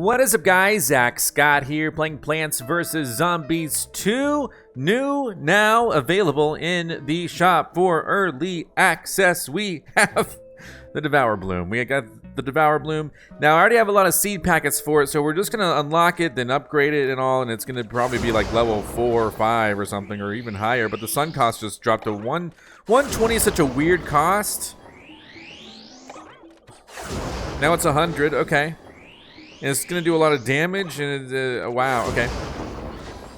What is up, guys? Zach Scott here, playing Plants vs. Zombies 2. New, now available in the shop for early access. We have the Devour Bloom. We got the Devour Bloom. Now, I already have a lot of seed packets for it, so we're just going to unlock it, then upgrade it and all, and it's going to probably be like level 4 or 5 or something, or even higher. But the sun cost just dropped to 120 is such a weird cost. Now it's 100, okay. And it's going to do a lot of damage, and wow, okay.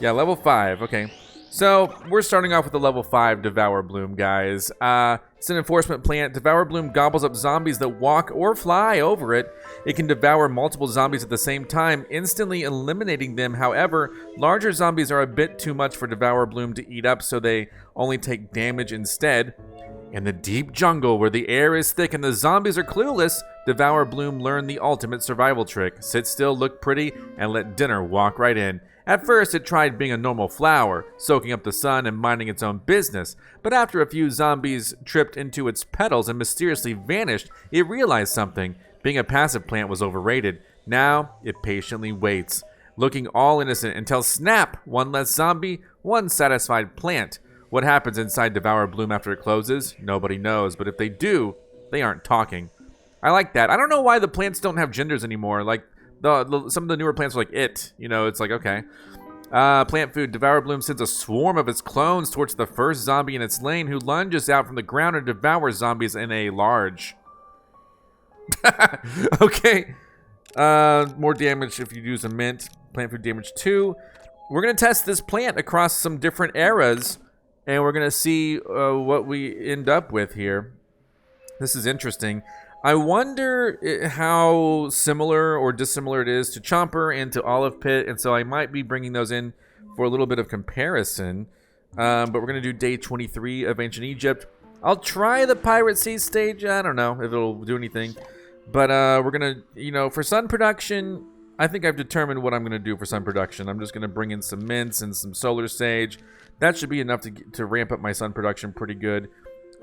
Yeah, level 5, okay. So, we're starting off with the level 5 Devour Bloom, guys. It's an enforcement plant. Devour Bloom gobbles up zombies that walk or fly over it. It can devour multiple zombies at the same time, instantly eliminating them. However, larger zombies are a bit too much for Devour Bloom to eat up, so they only take damage instead. In the deep jungle where the air is thick and the zombies are clueless, Devour Bloom learned the ultimate survival trick. Sit still, look pretty, and let dinner walk right in. At first, it tried being a normal flower, soaking up the sun and minding its own business. But after a few zombies tripped into its petals and mysteriously vanished, it realized something. Being a passive plant was overrated. Now, it patiently waits, looking all innocent until snap! One less zombie, one satisfied plant. What happens inside Devour Bloom after it closes? Nobody knows, but if they do, they aren't talking. I like that. I don't know why the plants don't have genders anymore. Like, some of the newer plants are like it. You know, it's like, okay. Plant food. Devour Bloom sends a swarm of its clones towards the first zombie in its lane, who lunges out from the ground and devours zombies in a large. Okay. More damage if you use a mint. Plant food damage 2. We're going to test this plant across some different eras. And we're going to see what we end up with here. This is interesting. I wonder how similar or dissimilar it is to Chomper and to Olive Pit. And so I might be bringing those in for a little bit of comparison. But we're going to do day 23 of Ancient Egypt. I'll try the Pirate Sea stage. I don't know if it'll do anything. But we're going to, for sun production, I think I've determined what I'm going to do for sun production. I'm just going to bring in some mints and some solar sage. That should be enough to ramp up my sun production pretty good.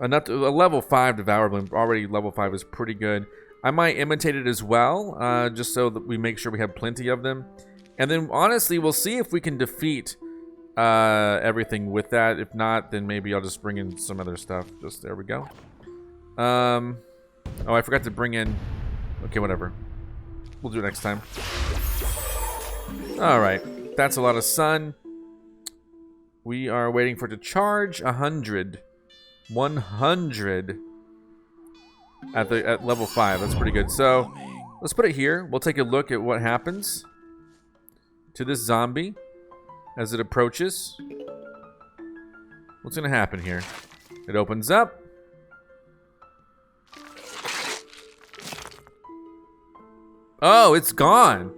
Enough to a level 5 Devour Bloom. Already level 5 is pretty good. I might imitate it as well, just so that we make sure we have plenty of them. And then, honestly, we'll see if we can defeat everything with that. If not, then maybe I'll just bring in some other stuff. Just there we go. Oh, I forgot to bring in... Okay, whatever. We'll do it next time. Alright. That's a lot of sun. We are waiting for it to charge 100. 100 at level 5. That's pretty good. So, let's put it here. We'll take a look at what happens to this zombie as it approaches. What's going to happen here? It opens up. Oh, it's gone.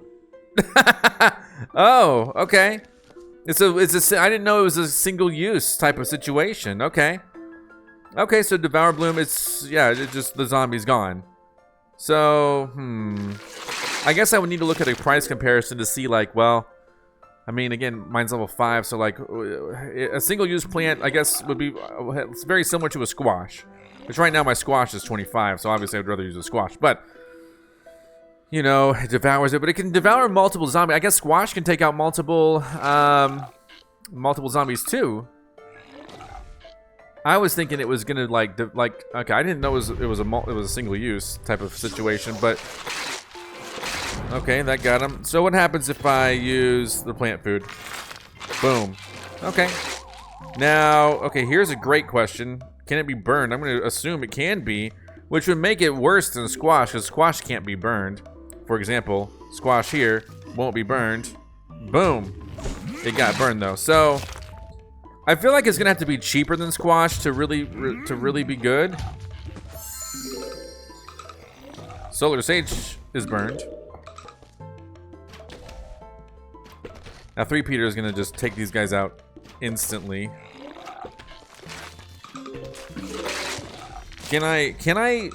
Oh, okay. I didn't know it was a single use type of situation. Okay. Okay, so Devour Bloom, the zombie's gone. So, I guess I would need to look at a price comparison to see, like, well, I mean, again, mine's level 5, so, like, a single use plant, I guess, would be, it's very similar to a squash. Which right now my squash is 25, so obviously I'd rather use a squash, but... it devours it, but it can devour multiple zombies. I guess squash can take out multiple zombies too. I was thinking it was gonna okay, I didn't know it was a single use type of situation, but okay, that got him. So what happens if I use the plant food? Boom. Okay. Now, okay, here's a great question. Can it be burned? I'm gonna assume it can be, which would make it worse than squash, because squash can't be burned. For example, squash here won't be burned. Boom. It got burned though. So I feel like it's gonna have to be cheaper than squash to really be good. Solar sage is burned. Now 3-Peter is gonna just take these guys out instantly. Can I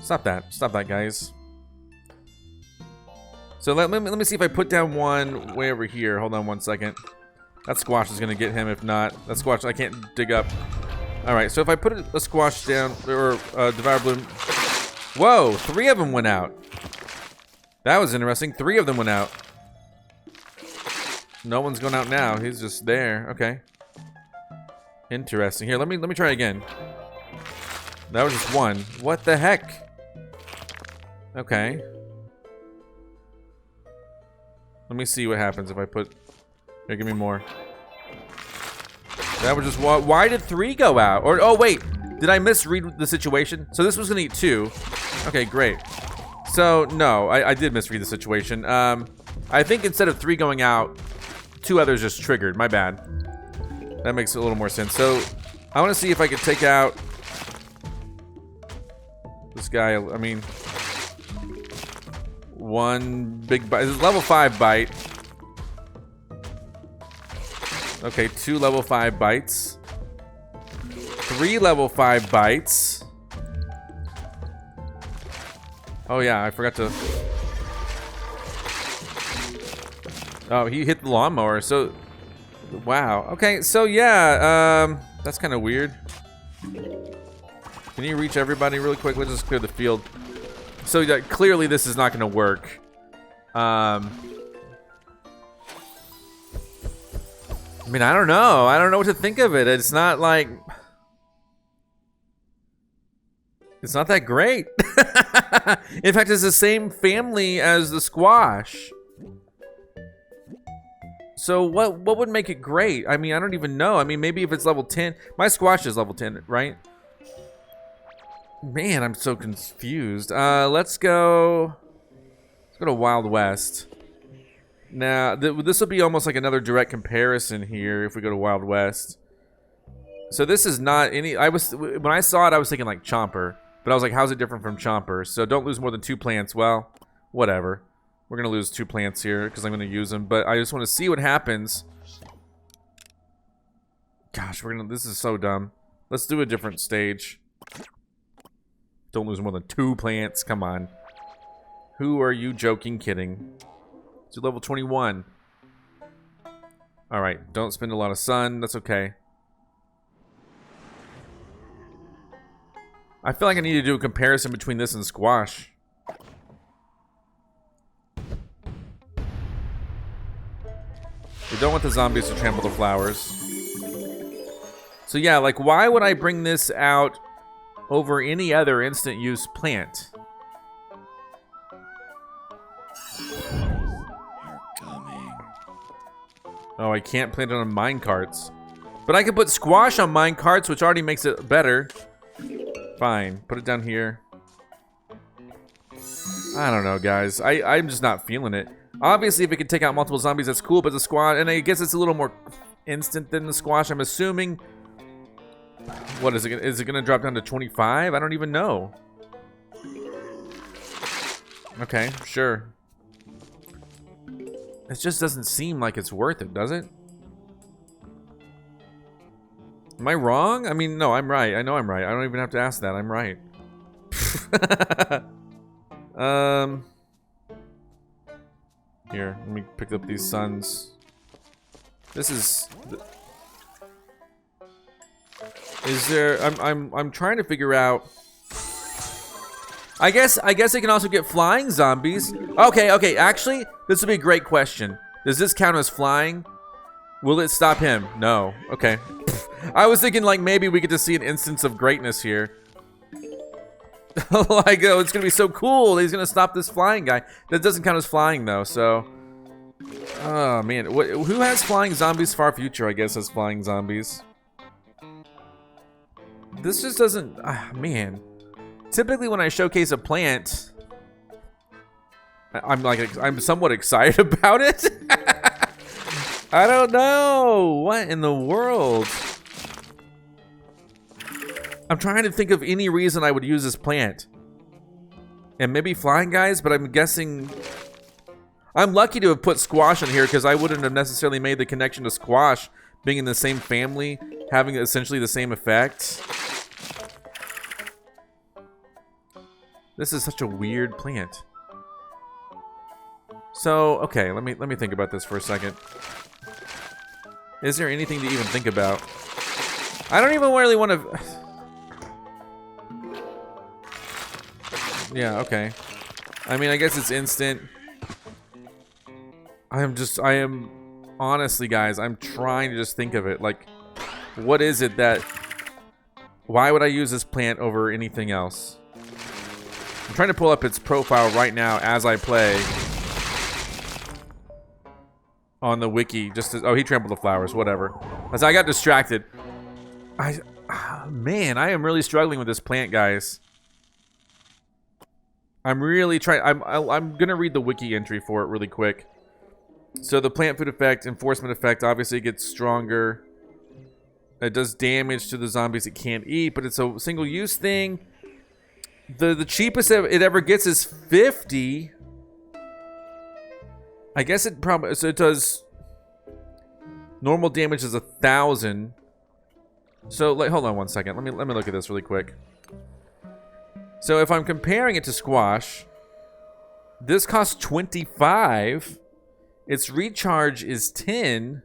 stop that, guys. So let me see if I put down one way over here. Hold on one second. That squash is gonna get him. If not, that squash I can't dig up. All right, so if I put a squash down or Devour Bloom, whoa, 3 of them went out. That was interesting. 3 of them went out. No one's going out now. He's just there. Okay. Interesting. Here, let me try again. That was just 1. What the heck? Okay. Let me see what happens if I put... Here, give me more. That was just... Why did 3 go out? Or, oh, wait. Did I misread the situation? So this was going to eat 2. Okay, great. So, no. I did misread the situation. I think instead of 3 going out, 2 others just triggered. My bad. That makes a little more sense. So, I want to see if I could take out... This guy, I mean... 1 big bite. This is level 5 bite. Okay, 2 level 5 bites. 3 level 5 bites. Oh yeah, I forgot to... Oh, he hit the lawnmower, so... Wow. Okay, so yeah, that's kind of weird. Can you reach everybody really quick? Let's just clear the field. So yeah, clearly this is not going to work. I mean, I don't know. I don't know what to think of it. It's not like... It's not that great. In fact, it's the same family as the squash. So what would make it great? I mean, I don't even know. I mean, maybe if it's level 10. My squash is level 10, right? Man, I'm so confused. Let's go to Wild West. Now, this will be almost like another direct comparison here if we go to Wild West. So this is not any... When I saw it, I was thinking like Chomper. But I was like, how's it different from Chomper? So don't lose more than 2 plants. Well, whatever. We're going to lose 2 plants here because I'm going to use them. But I just want to see what happens. Gosh, this is so dumb. Let's do a different stage. Don't lose more than 2 plants. Come on. Who are you joking, kidding? To level 21. Alright, don't spend a lot of sun. That's okay. I feel like I need to do a comparison between this and squash. We don't want the zombies to trample the flowers. So yeah, like why would I bring this out over any other instant use plant? Oh, I can't plant it on mine carts. But I can put squash on mine carts, which already makes it better. Fine, put it down here. I don't know, guys. I'm just not feeling it. Obviously, if it can take out multiple zombies, that's cool, but the squash... And I guess it's a little more instant than the squash, I'm assuming. What is it? Is it going to drop down to 25? I don't even know. Okay, sure. It just doesn't seem like it's worth it, does it? Am I wrong? I mean, no, I'm right. I know I'm right. I don't even have to ask that. I'm right. Here, let me pick up these suns. This is... Is there... I'm trying to figure out... I guess I can also get flying zombies. Okay, actually, this would be a great question. Does this count as flying? Will it stop him? No. Okay. I was thinking like maybe we get to see an instance of greatness here. Like, oh, it's gonna be so cool. He's gonna stop this flying guy. That doesn't count as flying though, so... Oh man, who has flying zombies? Far Future, I guess, has flying zombies. This just doesn't... man. Typically when I showcase a plant, I'm somewhat excited about it. I don't know. What in the world? I'm trying to think of any reason I would use this plant. And maybe flying guys, but I'm guessing... I'm lucky to have put squash in here because I wouldn't have necessarily made the connection to squash being in the same family, having essentially the same effect. This is such a weird plant. So, okay, let me think about this for a second. Is there anything to even think about? I don't even really want to... Yeah, okay. I mean, I guess it's instant. I am honestly, guys, I'm trying to just think of it. Like, what is it that, why would I use this plant over anything else? I'm trying to pull up its profile right now as I play on the wiki. Just to, oh, he trampled the flowers, whatever. As I got distracted. Man, I am really struggling with this plant, guys. I'm really trying. I'm gonna read the wiki entry for it really quick. So the plant food effect, enforcement effect, obviously it gets stronger. It does damage to the zombies it can't eat, but it's a single use thing. The cheapest it ever gets is 50. I guess it probably, so it does normal damage is 1,000. So like, hold on one second. Let me look at this really quick. So if I'm comparing it to squash, this costs 25. Its recharge is 10.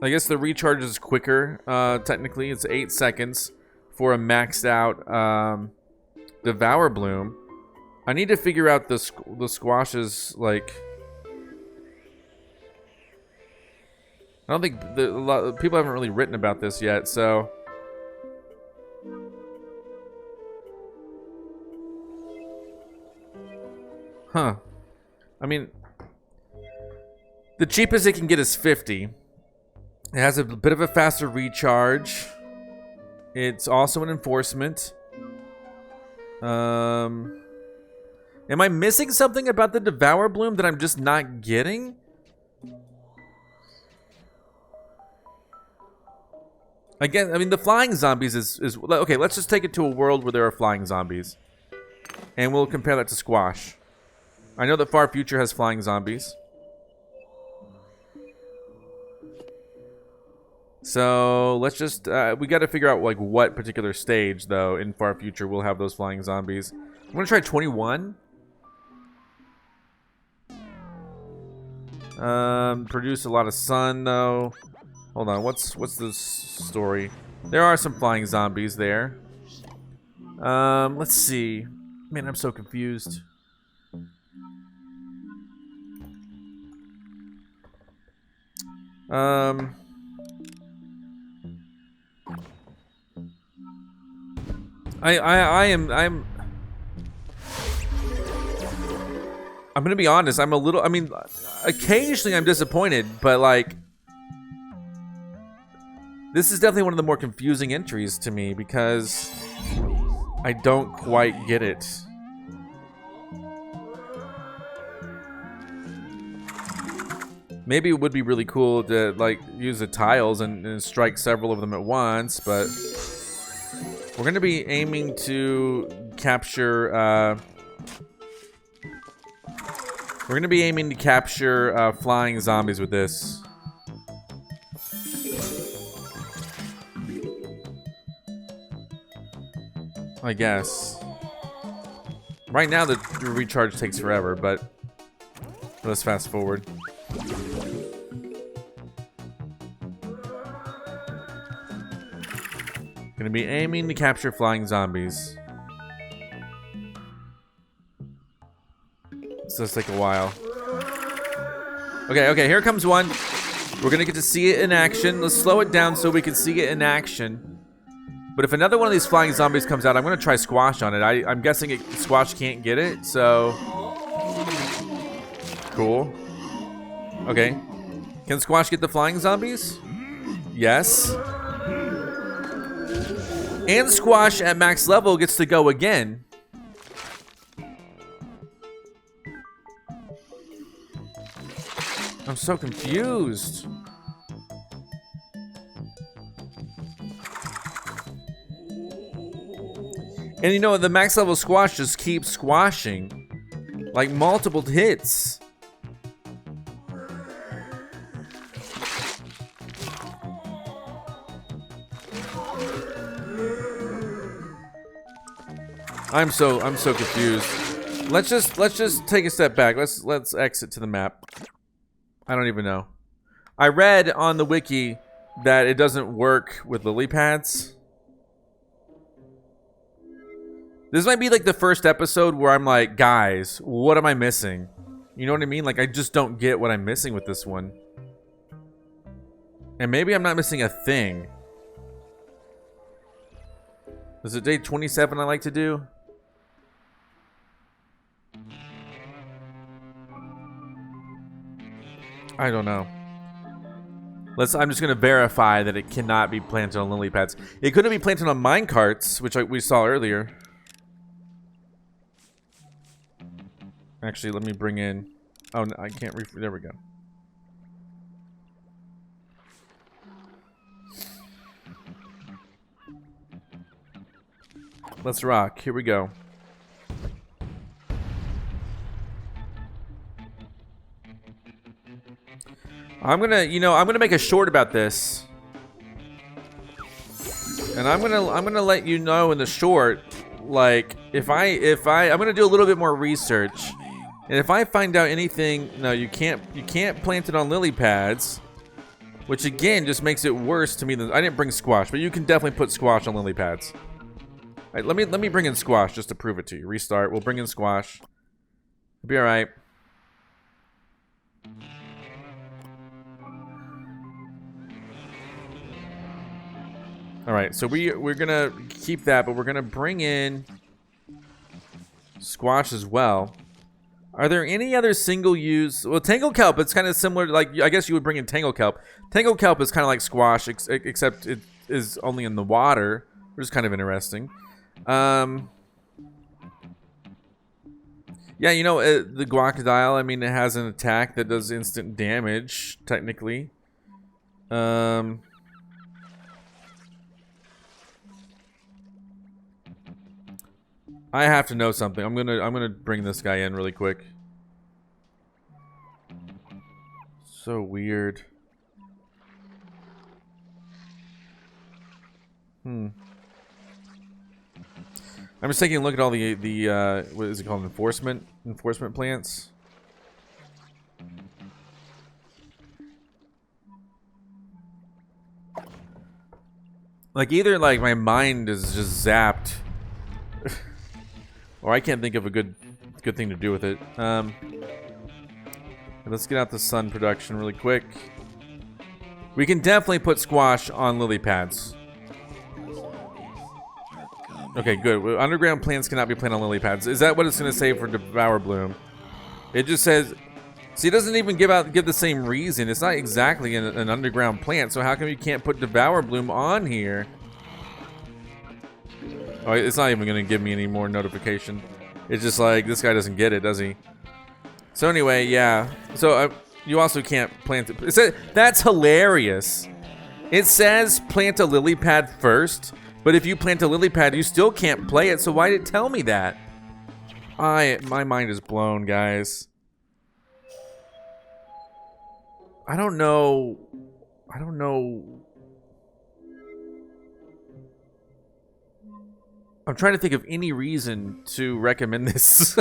I guess the recharge is quicker. Technically, it's 8 seconds for a maxed out Devour Bloom. I need to figure out the squashes, like... I don't think a lot of people haven't really written about this yet, so... Huh. I mean, the cheapest it can get is 50. It has a bit of a faster recharge. It's also an enforcement. Am I missing something about the Devour Bloom that I'm just not getting? Again, I mean, the flying zombies is... Okay, let's just take it to a world where there are flying zombies. And we'll compare that to squash. I know that Far Future has flying zombies. So let's just we got to figure out like what particular stage though in Far Future will have those flying zombies. I'm gonna try 21. Produce a lot of sun though. Hold on, what's the story? There are some flying zombies there. Let's see. Man, I'm so confused. I'm gonna be honest, I'm a little, I mean, occasionally I'm disappointed, but like, this is definitely one of the more confusing entries to me because I don't quite get it. Maybe it would be really cool to like use the tiles and strike several of them at once, but we're gonna be aiming to capture flying zombies with this. I guess. Right now the recharge takes forever, but let's fast forward. Gonna be aiming to capture flying zombies. This does take a while. Okay, here comes one. We're gonna get to see it in action. Let's slow it down so we can see it in action. But if another one of these flying zombies comes out, I'm gonna try squash on it. I'm guessing squash can't get it, so... Cool. Okay. Can squash get the flying zombies? Yes. And squash at max level gets to go again. I'm so confused. And you know, the max level squash just keeps squashing. Like multiple hits. I'm so confused. Let's just take a step back. Let's exit to the map. I don't even know. I read on the wiki that it doesn't work with lily pads. This might be like the first episode where I'm like, guys, what am I missing? You know what I mean? Like, I just don't get what I'm missing with this one. And maybe I'm not missing a thing. Is it day 27 I like to do? I don't know. I'm just gonna verify that it cannot be planted on lily pads. It couldn't be planted on mine carts, which we saw earlier. Actually, let me bring in... Oh, no, I can't... There we go. Let's rock. Here we go. I'm gonna make a short about this. And I'm gonna let you know in the short, like, I'm gonna do a little bit more research. And if I find out anything, no, you can't plant it on lily pads, which again just makes it worse to me than I didn't bring squash, but you can definitely put squash on lily pads. All right, let me bring in squash just to prove it to you. Restart. We'll bring in squash. It'll be all right. All right, so we're gonna keep that, but we're gonna bring in squash as well. Are there any other single use? Well, tangle kelp, it's kind of similar to, like, I guess you would bring in tangle kelp. Tangle kelp is kind of like squash, except it is only in the water, which is kind of interesting. Yeah, you know, the guacadile, I mean, it has an attack that does instant damage, technically. I have to know something. I'm gonna bring this guy in really quick. So weird. I'm just taking a look at all the what is it called, enforcement plants. Like, either like my mind is just zapped, or I can't think of a good thing to do with it. Let's get out the sun production really quick. We can definitely put squash on lily pads. Okay, good. Underground plants cannot be planted on lily pads. Is that what it's going to say for Devour Bloom? It just says... See, it doesn't even give the same reason. It's not exactly an underground plant, so how come you can't put Devour Bloom on here? Oh, it's not even going to give me any more notification. It's just like, this guy doesn't get it, does he? So anyway, yeah. So you also can't plant it. That's hilarious. It says plant a lily pad first, but if you plant a lily pad, you still can't play it, so why did it tell me that? My mind is blown, guys. I don't know. I'm trying to think of any reason to recommend this.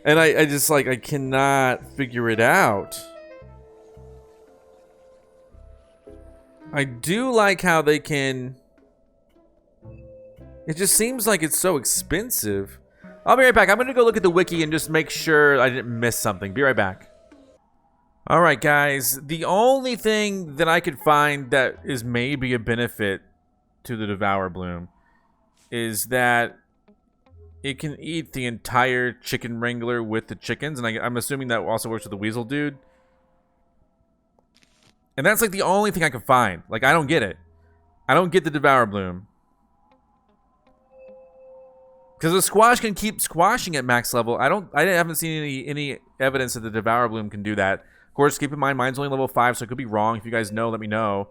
And I just, like, I cannot figure it out. I do like how they can... It just seems like it's so expensive. I'll be right back. I'm going to go look at the wiki and just make sure I didn't miss something. Be right back. Alright, guys. The only thing that I could find that is maybe a benefit to the Devour Bloom is that it can eat the entire chicken wrangler with the chickens, and I'm assuming that also works with the weasel dude. And that's like the only thing I can find. Like, I don't get it. I don't get the Devour Bloom. Because the squash can keep squashing at max level. I haven't seen any evidence that the Devour Bloom can do that. Of course, keep in mind, mine's only level 5, so it could be wrong. If you guys know, let me know.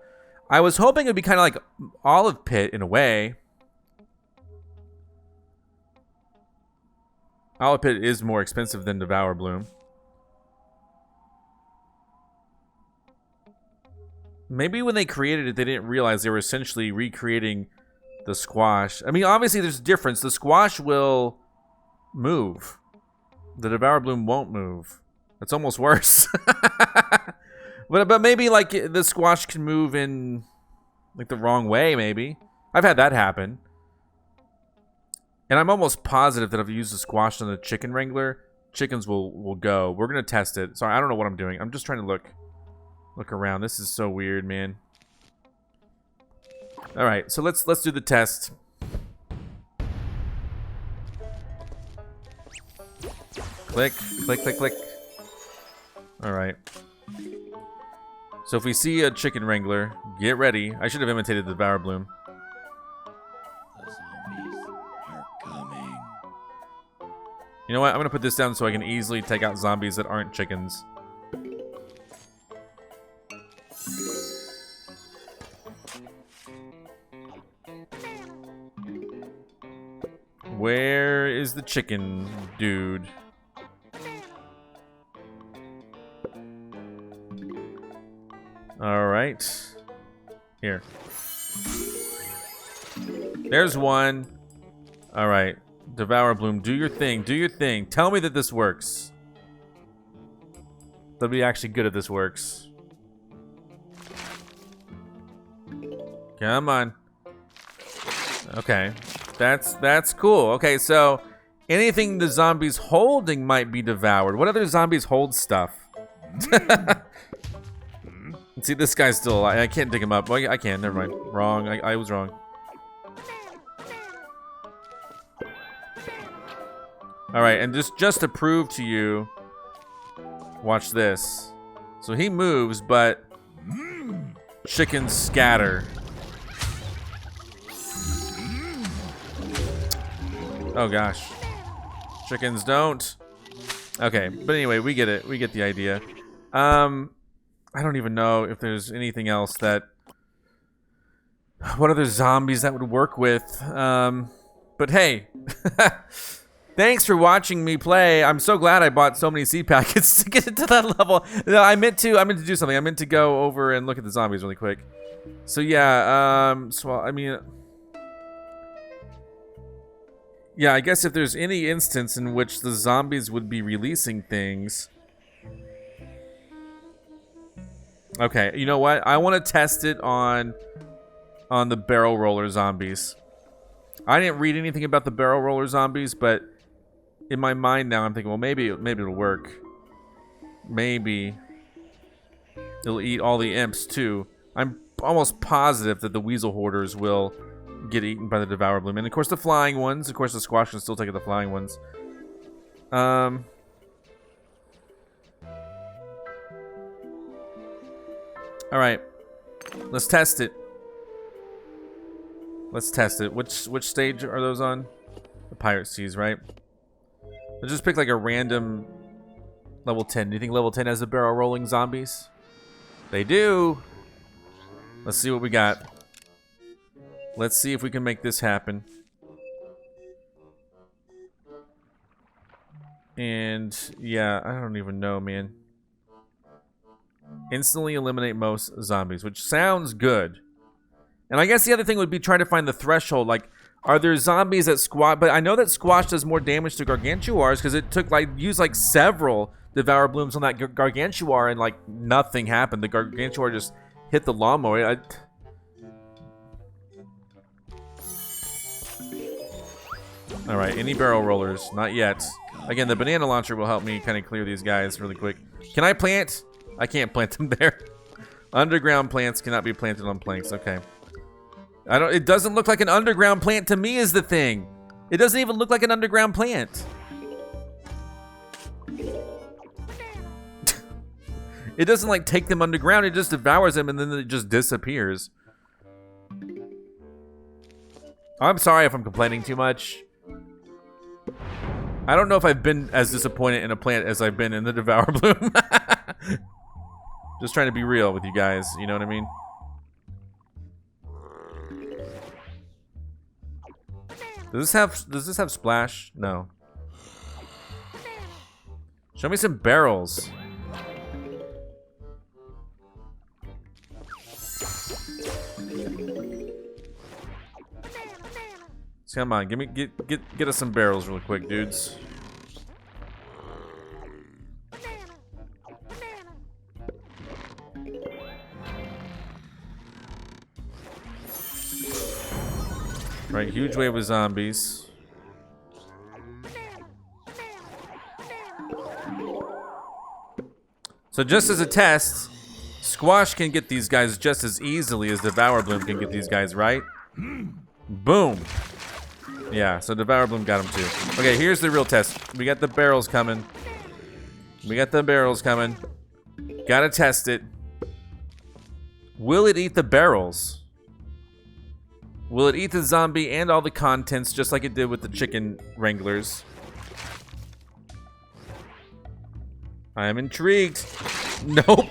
I was hoping it would be kind of like Olive Pit in a way. Olive Pit is more expensive than Devour Bloom. Maybe when they created it, they didn't realize they were essentially recreating the squash. I mean, obviously there's a difference. The squash will move. The Devour Bloom won't move. That's almost worse. But maybe, like, the squash can move in, like, the wrong way, maybe. I've had that happen. And I'm almost positive that if you use the squash on the chicken wrangler, chickens will go. We're gonna test it. Sorry, I don't know what I'm doing. I'm just trying to look around. This is so weird, man. All right, so let's do the test. Click, click, click, click. All right. So if we see a chicken wrangler, get ready. I should have imitated the Devour Bloom. The zombies are coming. You know what? I'm gonna put this down so I can easily take out zombies that aren't chickens. Where is the chicken dude? All right. Here. There's one. All right. Devour Bloom, do your thing. Do your thing. Tell me that this works. That'll be actually good if this works. Come on. Okay. That's cool. Okay, so anything the zombie's holding might be devoured. What other zombies hold stuff? See, this guy's still alive. I can't dig him up. Well, I can. Never mind. Wrong. I was wrong. All right, and just to prove to you, watch this. So he moves, but chickens scatter. Oh gosh, chickens don't. Okay, but anyway, we get it. We get the idea. I don't even know if there's anything else that. What other zombies that would work with? But hey, thanks for watching me play. I'm so glad I bought so many seed packets to get it to that level. No, I meant to do something. I meant to go over and look at the zombies really quick. So yeah, so I mean. Yeah, I guess if there's any instance in which the zombies would be releasing things. Okay, you know what? I want to test it on the barrel roller zombies. I didn't read anything about the barrel roller zombies, but in my mind now I'm thinking, well, maybe it'll work. Maybe it'll eat all the imps too. I'm almost positive that the weasel hoarders will get eaten by the Devour Bloom. And of course the flying ones. Of course the squash can still take the flying ones. Alright. Let's test it. Let's test it. Which stage are those on? The Pirate Seas, right? Let's just pick like a random level 10. Do you think level 10 has the barrel rolling zombies? They do. Let's see what we got. Let's see if we can make this happen. And yeah, I don't even know, man. Instantly eliminate most zombies, which sounds good. And I guess the other thing would be try to find the threshold. Like, are there zombies that squash? But I know that squash does more damage to gargantuars because it took used several Devour Blooms on that gargantuar and nothing happened. The gargantuar just hit the lawnmower. All right, any barrel rollers? Not yet. Again, the banana launcher will help me kind of clear these guys really quick. Can I plant? I can't plant them there. Underground plants cannot be planted on planks. Okay. It doesn't look like an underground plant to me is the thing. It doesn't even look like an underground plant. It doesn't take them underground. It just devours them and then it just disappears. I'm sorry if I'm complaining too much. I don't know if I've been as disappointed in a plant as I've been in the Devour Bloom. Just trying to be real with you guys, you know what I mean? Does this have splash? No. Show me some barrels. Come on, get us some barrels really quick, dudes. Right, huge wave of zombies. So just as a test, Squash can get these guys just as easily as Devour Bloom can get these guys, right? Boom. Yeah, so Devour Bloom got him too. Okay, here's the real test. We got the barrels coming. Gotta test it. Will it eat the barrels? Will it eat the zombie and all the contents just like it did with the chicken wranglers? I am intrigued. Nope.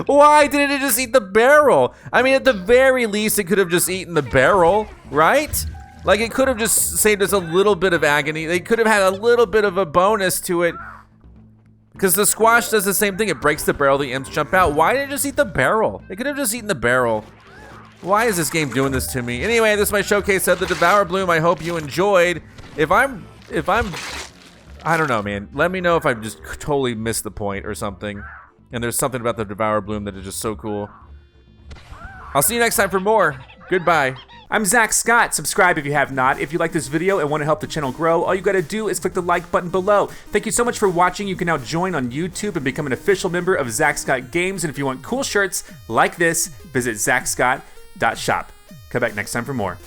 Why didn't it just eat the barrel? I mean, at the very least, it could have just eaten the barrel, right? Like, it could have just saved us a little bit of agony. They could have had a little bit of a bonus to it. Because the Squash does the same thing. It breaks the barrel, the imps jump out. Why did it just eat the barrel? It could have just eaten the barrel. Why is this game doing this to me? Anyway, this is my showcase of the Devour Bloom. I hope you enjoyed. If I'm, I don't know, man. Let me know if I've just totally missed the point or something. And there's something about the Devour Bloom that is just so cool. I'll see you next time for more. Goodbye. I'm Zack Scott. Subscribe if you have not. If you like this video and want to help the channel grow, all you gotta do is click the like button below. Thank you so much for watching. You can now join on YouTube and become an official member of ZackScottGames. And if you want cool shirts like this, visit ZackScott.shop. Come back next time for more.